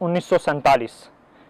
1947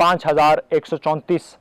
5,134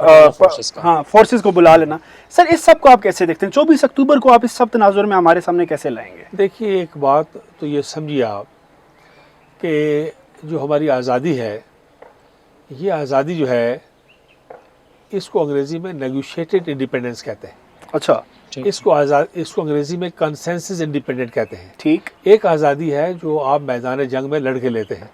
ہاں فورسز کو بلا لینا. سر اس سب کو آپ کیسے دیکھتے ہیں؟ 24 اکتوبر کو آپ اس سب تناظر میں ہمارے سامنے کیسے لائیں گے؟ دیکھیے ایک بات تو یہ سمجھیے آپ کہ جو ہماری آزادی ہے، یہ آزادی جو ہے اس کو انگریزی میں نیگوشیٹڈ انڈیپینڈنس کہتے ہیں. اچھا اس کو انگریزی میں کنسنسس انڈیپینڈنٹ کہتے ہیں. ٹھیک. ایک آزادی ہے جو آپ میدان جنگ میں لڑ کے لیتے ہیں،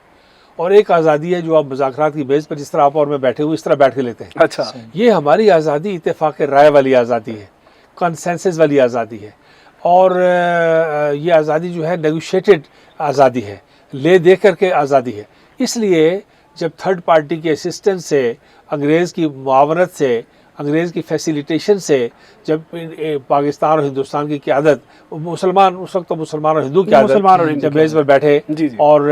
اور ایک آزادی ہے جو آپ مذاکرات کی بیس پر جس طرح آپ اور میں بیٹھے ہوئے اس طرح بیٹھ کے لیتے ہیں. اچھا یہ ہماری آزادی اتفاق رائے والی آزادی ہے، کنسنسس والی آزادی ہے، اور یہ آزادی جو ہے نیگوشیٹڈ آزادی ہے، لے دے کر کے آزادی ہے. اس لیے جب تھرڈ پارٹی کے اسسٹنس سے، انگریز کی معاونت سے، انگریز کی فیسیلیٹیشن سے جب پاکستان اور ہندوستان کی قیادت، مسلمان اس وقت تو مسلمان اور ہندو قیادت جب میز پر بیٹھے اور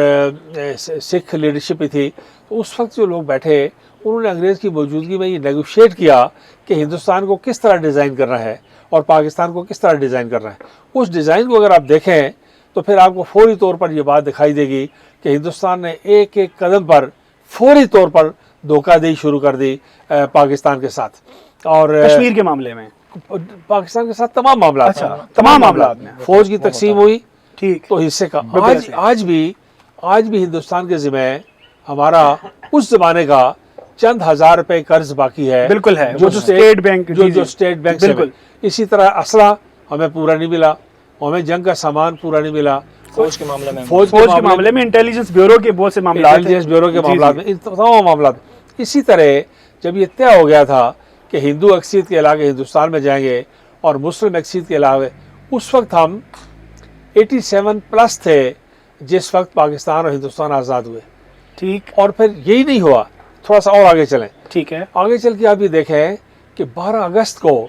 سکھ لیڈرشپ بھی تھی، تو اس وقت جو لوگ بیٹھے انہوں نے انگریز کی موجودگی میں یہ نیگوشیٹ کیا کہ ہندوستان کو کس طرح ڈیزائن کرنا ہے اور پاکستان کو کس طرح ڈیزائن کرنا ہے. اس ڈیزائن کو اگر آپ دیکھیں تو پھر آپ کو فوری طور پر یہ بات دکھائی دے گی کہ ہندوستان نے ایک ایک قدم پر فوری طور پر دھوکہ دہی شروع کر دی پاکستان کے ساتھ، اور کشمیر کے معاملے میں پاکستان کے ساتھ تمام معاملات. اچھا تمام معاملات میں فوج کی تقسیم ہوئی ٹھیک تو حصے کا آج بھی ہندوستان کے ذمہ ہمارا اس زمانے کا چند ہزار روپے قرض باقی ہے. بالکل ہے جو اسٹیٹ بینک جو اسٹیٹ بینک سے. اسی طرح اسلحہ ہمیں پورا نہیں ملا، ہمیں جنگ کا سامان پورا نہیں ملا. فوج کے معاملے میں فوج کے معاملے میں انٹیلیجنس بیورو کے بہت سے معاملات، انٹیلیجنس بیورو کے معاملات میں، ان تمام معاملات. اسی طرح جب یہ طے ہو گیا تھا کہ ہندو اکثریت کے علاقے ہندوستان میں جائیں گے اور مسلم اکثریت کے علاقے، اس وقت ہم 87 پلس تھے جس وقت پاکستان اور ہندوستان آزاد ہوئے. ٹھیک. اور پھر یہی نہیں ہوا، تھوڑا سا اور آگے چلیں. ٹھیک ہے. آگے چل کے آپ یہ دیکھیں کہ 12 اگست کو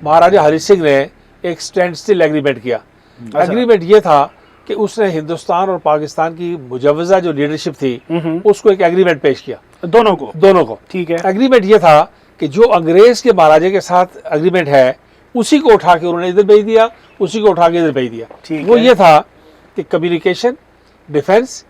مہاراجہ ہری سنگھ نے ایک اسٹینڈ اسٹل ایگریمنٹ کیا. ایگریمنٹ یہ تھا کہ اس نے ہندوستان اور پاکستان کی مجوزہ جو لیڈرشپ تھی اس کو ایک ایگریمنٹ پیش کیا، دونوں کو. ٹھیک ہے. ایگریمنٹ یہ تھا کہ جو انگریز کے مہاراجے کے ساتھ ایگریمنٹ ہے اسی کو اٹھا کے انہوں نے ادھر بھیج دیا، اسی کو اٹھا کے ادھر بھیج دیا. وہ یہ تھا کہ کمیونیکیشن، ڈیفنس،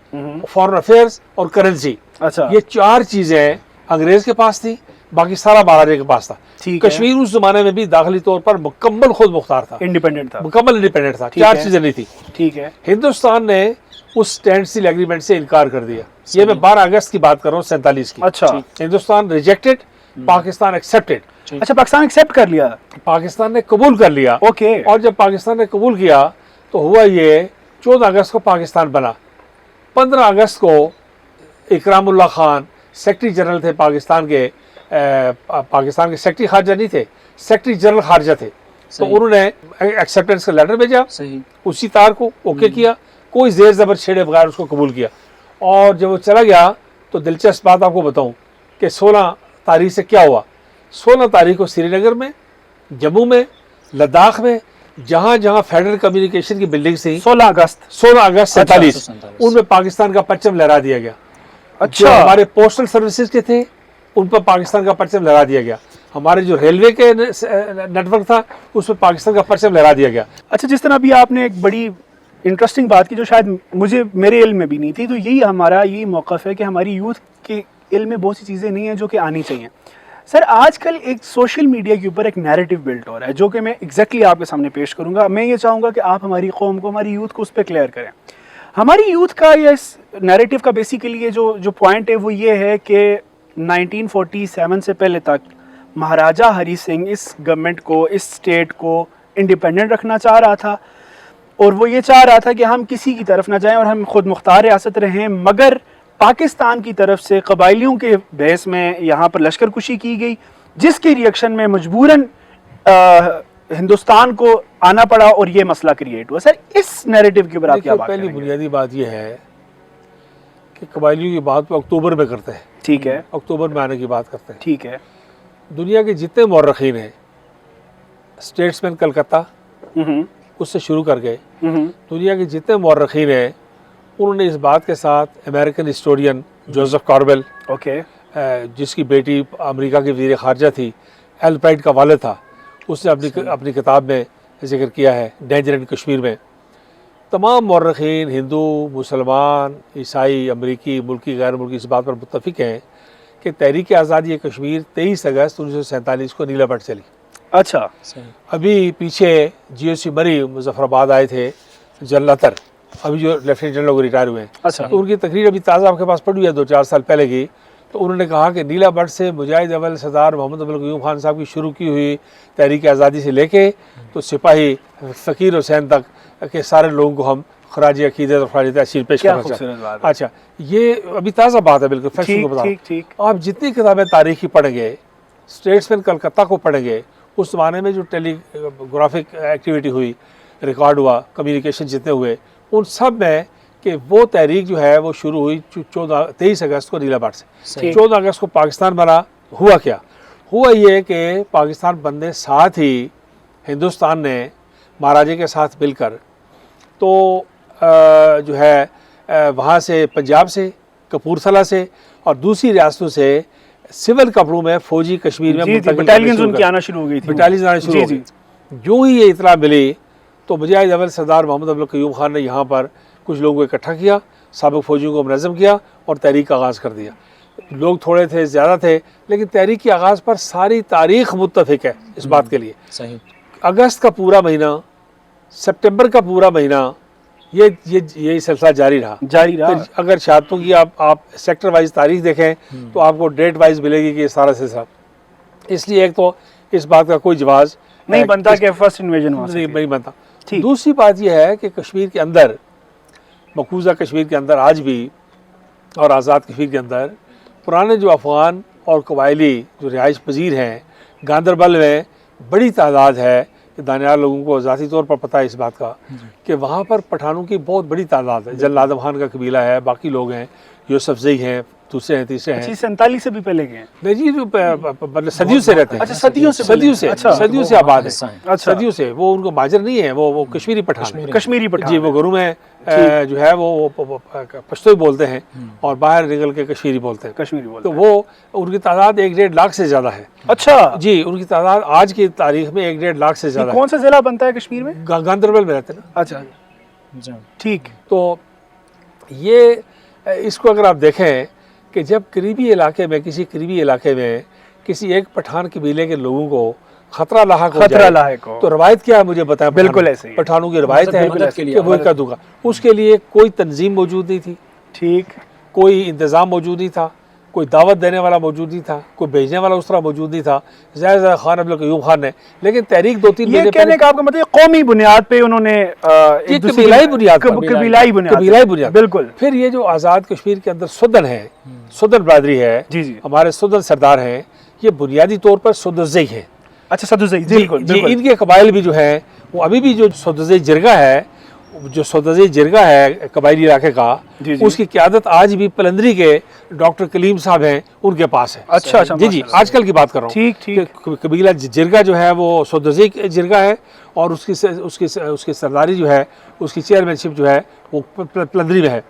فارن افیئرس اور کرنسی، یہ 4 چیزیں انگریز کے پاس تھی، باقی سارا مہاراجے کے پاس تھا. کشمیر اس زمانے میں بھی داخلی طور پر مکمل خود مختار تھا، انڈیپینڈنٹ تھا، مکمل انڈیپینڈنٹ تھا. 4 چیزیں نہیں تھی. ٹھیک ہے. ہندوستان نے اس اسٹینڈ اسٹل ایگریمنٹ سے انکار کر دیا. یہ میں 12 اگست کی بات کر رہا ہوں 47 کی. اچھا. Hindustan rejected, Pakistan accepted. اچھا پاکستان ایکسیپٹ کر لیا، پاکستان نے قبول کر لیا. اوکے. اور جب پاکستان نے قبول کیا تو ہوا یہ 14 اگست کو پاکستان بنا. 15 اگست کو اکرام اللہ خان سیکرٹری جنرل تھے پاکستان کے سیکرٹری خارجہ نہیں تھے، سیکرٹری جنرل خارجہ تھے. تو انہوں نے ایکسیپٹنس کا لیٹر بھیجا، اسی تار کو اوکے کیا، کوئی زیر زبر چھیڑے بغیر اس کو قبول کیا. اور جب وہ چلا گیا تو دلچسپ بات آپ کو بتاؤں کہ 16 تاریخ سے کیا ہوا. 16 تاریخ کو سری نگر میں، جموں میں، لداخ میں، جہاں جہاں فیڈرل کمیونیکیشن کی بلڈنگ تھی، 16 اگست 47 ان میں پاکستان کا پرچم لہرا دیا گیا. جو ہمارے پوسٹل سروسز کے تھے ان پر پاکستان کا پرچم لہرا دیا گیا. ہمارے جو ریلوے کے نیٹ ورک تھا اس میں پاکستان کا پرچم لہرا دیا گیا. اچھا جس طرح ابھی آپ نے ایک بڑی انٹرسٹنگ بات کی جو شاید میرے علم میں بھی نہیں تھی، تو یہی موقف ہے کہ ہماری یوتھ کے علم میں بہت سی چیزیں نہیں ہیں جو کہ آنی چاہیے. سر آج کل ایک سوشل میڈیا کے اوپر ایک نیریٹو بلڈ ہو رہا ہے جو کہ میں ایگزیکٹلی آپ کے سامنے پیش کروں گا. میں یہ چاہوں گا کہ آپ ہماری قوم کو، ہماری یوتھ کو اس پہ کلیئر کریں. ہماری یوتھ کا یہ اس نیریٹو کا بیسیکلی جو پوائنٹ ہے وہ یہ ہے کہ 1947 سے پہلے تک مہاراجہ ہری سنگھ اس گورنمنٹ کو، اس اسٹیٹ کو انڈیپینڈنٹ رکھنا چاہ رہا تھا، اور وہ یہ چاہ رہا تھا کہ ہم کسی کی طرف نہ جائیں اور ہم خود مختار ریاست رہیں. مگر پاکستان کی طرف سے قبائلیوں کے بحث میں یہاں پر لشکر کشی کی گئی، جس کے ریئیکشن میں مجبوراً ہندوستان کو آنا پڑا اور یہ مسئلہ کریٹ ہوا. سر اس نیریٹو کے اوپر آپ کیا بات کریں گے؟ پہلی بنیادی بات یہ ہے کہ قبائلیوں کی بات تو اکتوبر میں کرتے ہیں. ٹھیک ہے. اکتوبر میں آنے کی بات کرتے ہیں. ٹھیک ہے. دنیا کے جتنے مورخین ہیں، اسٹیٹسمین کلکتہ اس سے شروع کر کے دنیا کے جتنے مورخین ہیں انہوں نے اس بات کے ساتھ، امریکن ہسٹورین جوزف کاربل، جس کی بیٹی امریکہ کی وزیر خارجہ تھی، ایلپرائٹ کا والد تھا، اس نے اپنی کتاب میں ذکر کیا ہے ڈینجر ان کشمیر میں. تمام مورخین، ہندو، مسلمان، عیسائی، امریکی، ملکی، غیر ملکی، اس بات پر متفق ہیں کہ تحریک آزادی کشمیر 23 اگست 1947 کو نیلا بٹ چلی. اچھا ابھی پیچھے جی او سی مری مظفر آباد آئے تھے جنرل اطہر, ابھی جو لیفٹیننٹ جنرل کو ریٹائر ہوئے ہیں, اچھا تو ان کی تقریر ابھی تازہ آپ کے پاس پڑھی ہے 2-4 سال پہلے کی. تو انہوں نے کہا کہ نیلا بٹ سے مجاہد اول سردار محمد ابوالقیوم خان صاحب کی شروع کی ہوئی تحریک آزادی سے لے کے تو سپاہی فقیر حسین تک کے سارے لوگوں کو ہم خراج عقیدت اور خراج تحسین پیش کرنا چاہتے ہیں. اچھا یہ ابھی تازہ بات ہے بالکل, فیکشن کو بتا رہا ہوں. آپ جتنی کتابیں تاریخی پڑھیں گے, اسٹیٹسمین کلکتہ کو پڑھیں گے, اس زمانے میں جو ٹیلی گرافک ایکٹیویٹی ہوئی, ریکارڈ ہوا, کمیونیکیشن جتنے ہوئے, ان سب میں کہ وہ تحریک جو ہے وہ شروع ہوئی 23 اگست کو نیلا بٹ سے. 14 اگست کو پاکستان بنا. ہوا کیا ہوا, یہ کہ پاکستان بننے ساتھ ہی ہندوستان نے مہاراجے کے ساتھ مل کر تو جو ہے وہاں سے پنجاب سے, کپورتھلا سے اور دوسری ریاستوں سے سول کپڑوں میں فوجی کشمیر میں بٹالینز ان کی آنا شروع ہو گئی تھی. بٹالینز آنا شروع ہو گئی. جو ہی یہ اطلاع ملی تو مجاہد اول سردار محمد ابوالقیوم خان نے یہاں پر کچھ لوگوں کو اکٹھا کیا, سابق فوجیوں کو منظم کیا اور تحریک کا آغاز کر دیا. لوگ تھوڑے تھے, زیادہ تھے, لیکن تحریک کے آغاز پر ساری تاریخ متفق ہے اس بات کے لیے. صحیح. اگست کا پورا مہینہ, سپٹمبر کا پورا مہینہ, یہ سلسلہ جاری رہا. پھر اگر شہادتوں کی آپ سیکٹر وائز تاریخ دیکھیں تو آپ کو ڈیٹ وائز ملے گی کہ یہ سارا سلسلہ. اس لیے ایک تو اس بات کا کوئی جواز نہیں بنتا کہ فرسٹ انویژن نہیں بنتا. دوسری بات یہ ہے کہ کشمیر کے اندر, مقبوضہ کشمیر کے اندر آج بھی اور آزاد کشمیر کے اندر پرانے جو افغان اور قبائلی جو رہائش پذیر ہیں, گاندربل میں بڑی تعداد ہے. دانیال لوگوں کو ذاتی طور پر پتہ ہے اس بات کا کہ وہاں پر پٹھانوں کی بہت بڑی تعداد ہے. جلال آدم خان کا قبیلہ ہے, باقی لوگ ہیں, یوسف زئی ہیں, دوسرے ہیں, تیسرے ہیں. 47 سے بھی پہلے گئے نہیں جی, جو صدیوں سے رہتے ہیں. اچھا صدیوں سے آباد ہیں, صدیوں سے. وہ ان کو مہاجر نہیں ہے, وہ کشمیری پٹھان, کشمیری پٹھان جی. وہ گھروں میں جو ہے وہ پشتو بولتے ہیں اور باہر نکل کے کشمیری بولتے ہیں. کشمیری بولتے تو وہ ان کی تعداد 1-1.5 لاکھ سے زیادہ ہے. اچھا جی, ان کی تعداد آج کی تاریخ میں 1-1.5 لاکھ سے زیادہ. کون سا ضلع بنتا ہے کشمیر میں؟ گاندربل میں رہتے ہیں نا. اچھا ٹھیک. تو یہ اس کو اگر آپ دیکھیں کہ جب قریبی علاقے میں, کسی قریبی علاقے میں کسی ایک پٹھان قبیلے کے لوگوں کو خطرہ لاحق ہو تو روایت کیا ہے مجھے بتائیں. بالکل ایسے ہی پٹھانوں کی روایت ہے کہ وہ کر دوں گا. اس کے لیے کوئی تنظیم موجود نہیں تھی, ٹھیک, کوئی انتظام موجود نہیں تھا, کوئی دعوت دینے والا موجود نہیں تھا, کوئی بھیجنے والا اس طرح موجود نہیں تھا. زیادہ خان ابوالقیوم خان نے, لیکن تحریک 2-3 مہینے کہنے کا آپ کا مطلب قومی بنیاد پہ انہوں نے قبیلائی بنیاد بالکل. پھر یہ جو آزاد کشمیر کے اندر سدن ہے, سدن برادری ہے, ہمارے سدن سردار ہیں, یہ بنیادی طور پر سدوزئی ہے. اچھا سدوزئی, بالکل. ان کے قبائل بھی جو ہیں وہ ابھی بھی جو سدوزئی جرگہ ہے, جو سدوزئی جرگہ ہے قبائلی علاقے کا, اس کی قیادت آج بھی پلندری کے ڈاکٹر کلیم صاحب ہیں ان کے پاس ہے. اچھا جی آج کل کی بات کر رہا ہوں. قبیلہ جرگہ جو ہے وہ سدوزئی جرگہ ہے اور اس کی سرداری جو ہے, اس کی چیئرمین شپ جو ہے وہ پلندری میں ہے.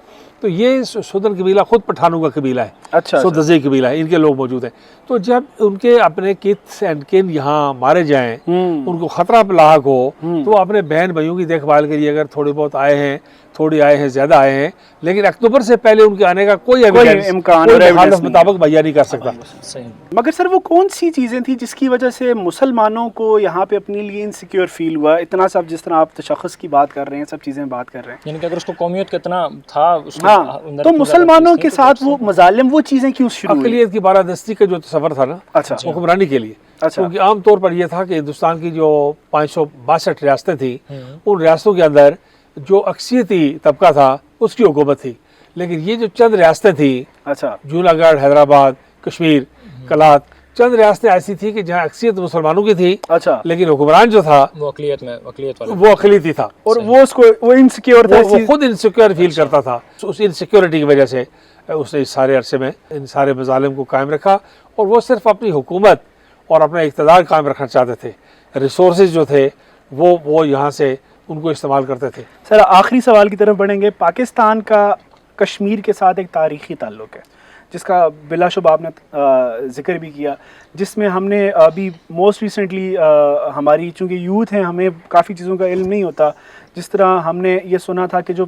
تو یہ سدن قبیلہ خود پٹھانوں کا قبیلہ ہے, سدوزئی قبیلہ ہے, ان کے لوگ موجود ہیں. تو جب ان کے اپنے کتھ اینڈ کن یہاں مارے جائیں, ان کو خطرہ لاحق ہو, تو اپنے بہن بھائیوں کی دیکھ بھال کے لیے اگر تھوڑے بہت آئے ہیں, تھوڑی آئے ہیں, زیادہ آئے ہیں, لیکن اکتوبر سے پہلے ان کے آنے کا کوئی امکان مطابق مہیا نہیں کر سکتا. مگر سر وہ کون سی چیزیں تھیں جس کی وجہ سے مسلمانوں کو یہاں پہ اپنے لیے انسیکیور فیل ہوا اتنا سب, جس طرح آپ تشخص کی بات کر رہے ہیں, سب چیزیں بات کر رہے ہیں, یعنی کہ اگر اس کو قومیت کتنا تھا, تو مسلمانوں کے ساتھ وہ مظالم, وہ چیزیں کیوں شروع ہوئی؟ اقلیت کی بالادستی کا جو تصور تھا نا حکمرانی کے لیے, کیونکہ عام طور پر یہ تھا کہ ہندوستان کی جو 562 ریاستیں تھیں, ان ریاستوں کے اندر جو اکثریتی طبقہ تھا اس کی حکومت تھی. لیکن یہ جو چند ریاستیں تھیں, جوناگڑھ, حیدرآباد, کشمیر, کلات, چند ریاستیں ایسی تھی کہ جہاں اکثریت مسلمانوں کی تھی, لیکن حکمران جو تھا وہ اقلیتی تھا, اور وہ انسیکیور تھا, وہ خود انسیکیور فیل کرتا تھا. اس انسیکیورٹی کی وجہ سے اس نے اس سارے عرصے میں ان سارے مظالم کو قائم رکھا, اور وہ صرف اپنی حکومت اور اپنا اقتدار قائم رکھنا چاہتے تھے. ریسورسز جو تھے وہ یہاں سے ان کو استعمال کرتے تھے. سر آخری سوال کی طرف بڑھیں گے. پاکستان کا کشمیر کے ساتھ ایک تاریخی تعلق ہے جس کا بلا شبہ آپ نے ذکر بھی کیا, جس میں ہم نے ابھی موسٹ ریسنٹلی ہماری چونکہ یوتھ ہیں, ہمیں کافی چیزوں کا علم نہیں ہوتا. جس طرح ہم نے یہ سنا تھا کہ جو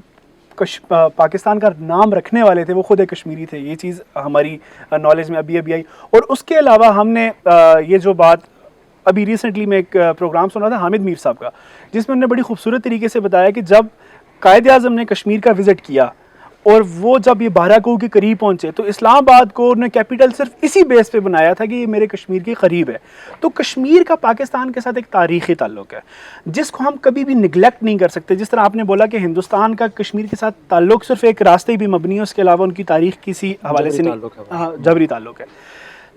پاکستان کا نام رکھنے والے تھے وہ خود ایک کشمیری تھے. یہ چیز ہماری نالج میں ابھی آئی. اور اس کے علاوہ ہم نے یہ جو بات ابھی ریسنٹلی میں ایک پروگرام سنا تھا حامد میر صاحب کا, جس میں انہوں نے بڑی خوبصورت طریقے سے بتایا کہ جب قائد اعظم نے کشمیر کا وزٹ کیا اور وہ جب یہ 12 کوہ کے قریب پہنچے تو اسلام آباد کو انہوں نے کیپٹل صرف اسی بیس پہ بنایا تھا کہ یہ میرے کشمیر کے قریب ہے. تو کشمیر کا پاکستان کے ساتھ ایک تاریخی تعلق ہے جس کو ہم کبھی بھی نگلیکٹ نہیں کر سکتے. جس طرح آپ نے بولا کہ ہندوستان کا کشمیر کے ساتھ تعلق صرف ایک راستے بھی مبنی ہے, اس کے علاوہ ان کی تاریخ کسی حوالے سے نہیں, جبری تعلق ہے.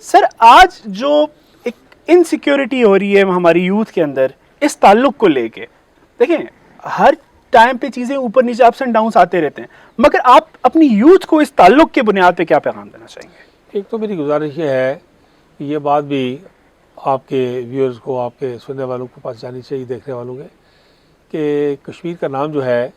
سر آج جو ایک انسیکیورٹی ہو رہی ہے ہماری یوتھ کے اندر اس تعلق کو لے کے, دیکھیں ہر ٹائم پہ چیزیں اوپر نیچے اپس اینڈ ڈاؤنس آتے رہتے ہیں, مگر آپ اپنی یوتھ کو اس تعلق کے بنیاد پہ کیا پیغام دینا چاہیں گے؟ ایک تو میری گزارش یہ ہے کہ یہ بات بھی آپ کے ویورز کو, آپ کے سننے والوں کو پاس جانی چاہیے, دیکھنے والوں کے, کہ کشمیر کا نام جو ہے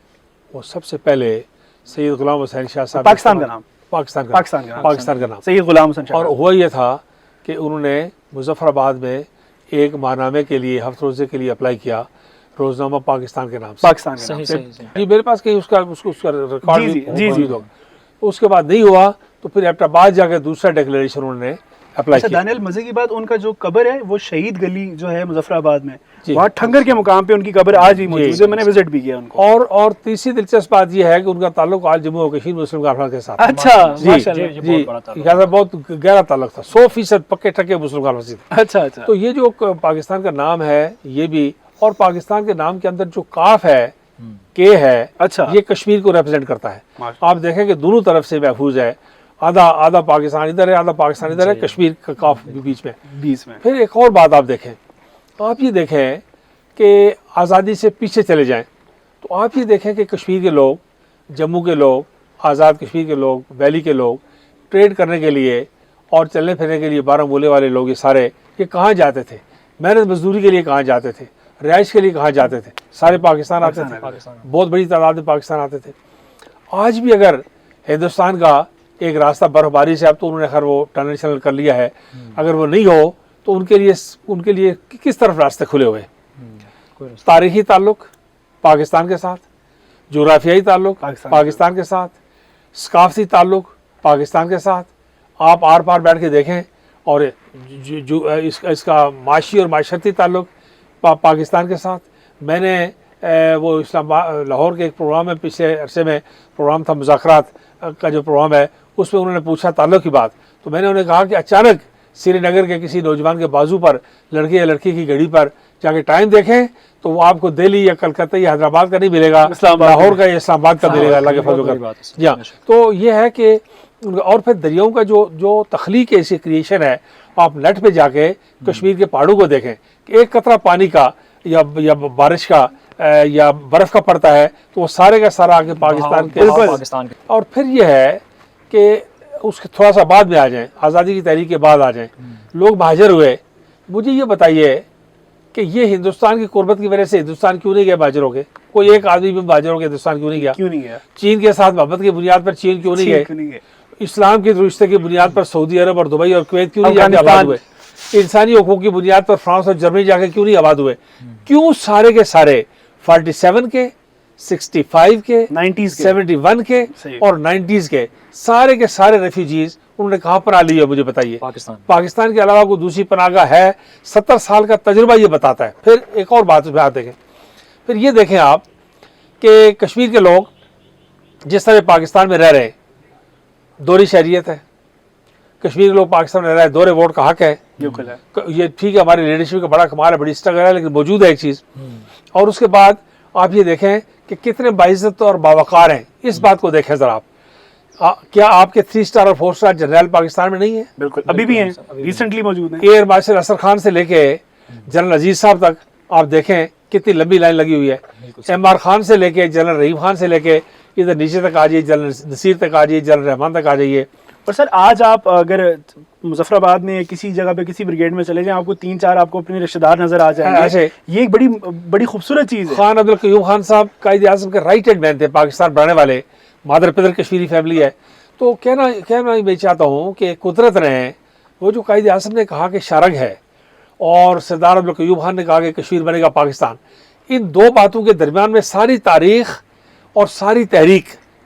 وہ سب سے پہلے سید غلام حسین شاہ صاحب, پاکستان کا نام, پاکستان کا نام سید غلام حسین شاہ, اور ہوا یہ تھا کہ انہوں نے مظفر آباد میں ایک ماہنامے کے لیے, ہفت روزے کے لیے اپلائی کیا, روزنامہ پاکستان کے نام سے. پاکستان کا نام, جی میرے پاس کہیں اس کا ریکارڈ جی. اس کے بعد نہیں ہوا تو پھر ایبٹ آباد جا کے دوسرا ڈیکلیریشن انہوں نے اپلائی کیا. دانیل مزے کی بات, ان کا جو قبر ہے وہ شہید گلی جو ہے مظفر آباد میں, وہاں ٹھنگر کے مقام پہ ان کی قبر آج بھی موجود ہے, میں نے وزٹ بھی کیا ان کو. اور تیسری دلچسپ بات یہ ہے کہ ان کا تعلق آج جموں و کشمیر مسلم کانفرنس کے ساتھ. اچھا, جی بہت گہرا تعلق تھا, 100% پکے ٹکے مسلم کانفرنس. اچھا. تو یہ جو پاکستان کا نام ہے یہ بھی, اور پاکستان کے نام کے اندر جو کاف ہے, کے ہے, اچھا, یہ کشمیر کو ریپرزینٹ کرتا ہے. آپ دیکھیں کہ دونوں طرف سے محفوظ ہے, آدھا پاکستان ادھر ہے, آدھا پاکستان ادھر ہے, کشمیر کا کاف بیچ میں. پھر ایک اور بات آپ دیکھیں, آپ یہ دیکھیں کہ آزادی سے پیچھے چلے جائیں تو آپ یہ دیکھیں کہ کشمیر کے لوگ, جموں کے لوگ, آزاد کشمیر کے لوگ, ویلی کے لوگ ٹریڈ کرنے کے لیے اور چلنے پھرنے کے لیے بارہمولے والے لوگ یہ سارے, یہ کہاں جاتے تھے؟ محنت مزدوری کے لیے کہاں جاتے تھے؟ رہائش کے لیے کہاں جاتے تھے؟ سارے پاکستان آتے تھے, بہت بڑی تعداد میں پاکستان آتے تھے. آج بھی اگر ہندوستان کا ایک راستہ برف باری سے, اب تو انہوں نے خیر وہ ٹنل شنل کر لیا ہے, اگر وہ نہیں ہو تو ان کے لیے کس طرف راستے کھلے ہوئے؟ تاریخی تعلق پاکستان کے ساتھ, جغرافیائی تعلق پاکستان کے ساتھ, ثقافتی تعلق پاکستان کے ساتھ. آپ آر پار بیٹھ کے دیکھیں, اور اس کا معاشی اور معاشرتی تعلق پاکستان کے ساتھ. میں نے وہ اسلام لاہور کے ایک پروگرام میں, پچھلے عرصے میں پروگرام تھا مذاکرات کا جو پروگرام ہے, اس میں انہوں نے پوچھا تعلق کی بات, تو میں نے انہیں کہا کہ اچانک سری نگر کے کسی نوجوان کے بازو پر لڑکے یا لڑکی کی گھڑی پر جا کے ٹائم دیکھیں تو وہ آپ کو دہلی یا کلکتہ یا حیدرآباد کا نہیں ملے گا, لاہور کا یا اسلام آباد کا ملے گا, اللہ کے فضل و کرم. جی ہاں, تو یہ ہے کہ, اور پھر دریاؤں کا جو تخلیق ایسی کریشن ہے, آپ نیٹ پہ جا کے کشمیر کے پہاڑوں کو دیکھیں کہ ایک قطرہ پانی کا یا بارش کا یا برف کا پڑتا ہے تو وہ سارے کا سارا آگے پاکستان کے. اور پھر یہ ہے کہ اس کے تھوڑا سا بعد میں آ جائیں, آزادی کی تحریک کے بعد آ جائیں, لوگ مہاجر ہوئے. مجھے یہ بتائیے کہ یہ ہندوستان کی قربت کی وجہ سے ہندوستان کیوں نہیں گئے مہاجر ہو کے؟ کوئی ایک آدمی بھی مہاجر ہو کے ہندوستان کیوں نہیں گیا؟ چین کے ساتھ محبت کی بنیاد پر چین کیوں نہیں گئے؟ اسلام کے رشتے کی بنیاد پر سعودی عرب اور دبئی اور کویت کیوں نہیں جا کے آباد ہوئے؟ انسانی حقوق کی بنیاد پر فرانس اور جرمنی جا کے کیوں نہیں آباد ہوئے؟ کیوں سارے کے سارے 47 کے 65 کے 71 کے اور 90s کے سارے ریفیوجیز انہوں نے کہاں پناہ لی ہے؟ مجھے بتائیے. پاکستان کے علاوہ کوئی دوسری پناہ گاہ ہے؟ 70 سال کا تجربہ یہ بتاتا ہے. پھر ایک اور بات آپ دیکھیں, پھر یہ دیکھیں آپ کہ کشمیر کے لوگ جس طرح پاکستان میں رہ رہے ہیں, دوہری شہریت ہے. کشمیر کے لوگ پاکستان میں رہ رہے ہیں, دوہرے ووٹ کا حق ہے. یہ ٹھیک ہے, ہماری لیڈرشپ کا بڑا کمال ہے, بڑی اسٹرگل ہے, لیکن موجود ہے ایک چیز. اور اس کے بعد آپ یہ دیکھیں کہ کتنے باعزت اور باوقار ہیں. اس بات کو دیکھیں ذرا آپ. کیا آپ کے 3 اسٹار اور 4 اسٹار جنرل پاکستان میں نہیں ہیں؟ بالکل, ابھی بھی ہیں, ریسنٹلی موجود ہیں. ایئر مارشل اسر خان سے لے کے جنرل عزیز صاحب تک آپ دیکھیں کتنی لمبی لائن لگی ہوئی ہے. ایم آر خان سے لے کے جنرل رحیم خان سے لے کے ادھر نیچے تک آ جائیے, جنرل نصیر تک آ جائیے, جنرل رحمان تک آ جائیے. اور سر آج آپ اگر مظفر آباد میں کسی جگہ پہ کسی بریگیڈ میں چلے جائیں, آپ کو 3-4 آپ کو اپنے رشتہ دار نظر آ جائیں گے. یہ ایک بڑی خوبصورت چیز ہے. خان عبدالقیوم خان صاحب قائد اعظم کے رائٹ ہینڈ مین تھے, پاکستان بنانے والے, مادر پدر کشمیری فیملی ہے. تو کہنا میں چاہتا ہوں کہ قدرت نے وہ جو قائد اعظم نے کہا کہ شارنگ ہے, اور سردار عبدالقیوم خان نے کہا کہ کشمیر بنے گا پاکستان, ان دو باتوں کے درمیان میں ساری تاریخ اور ساری تحریک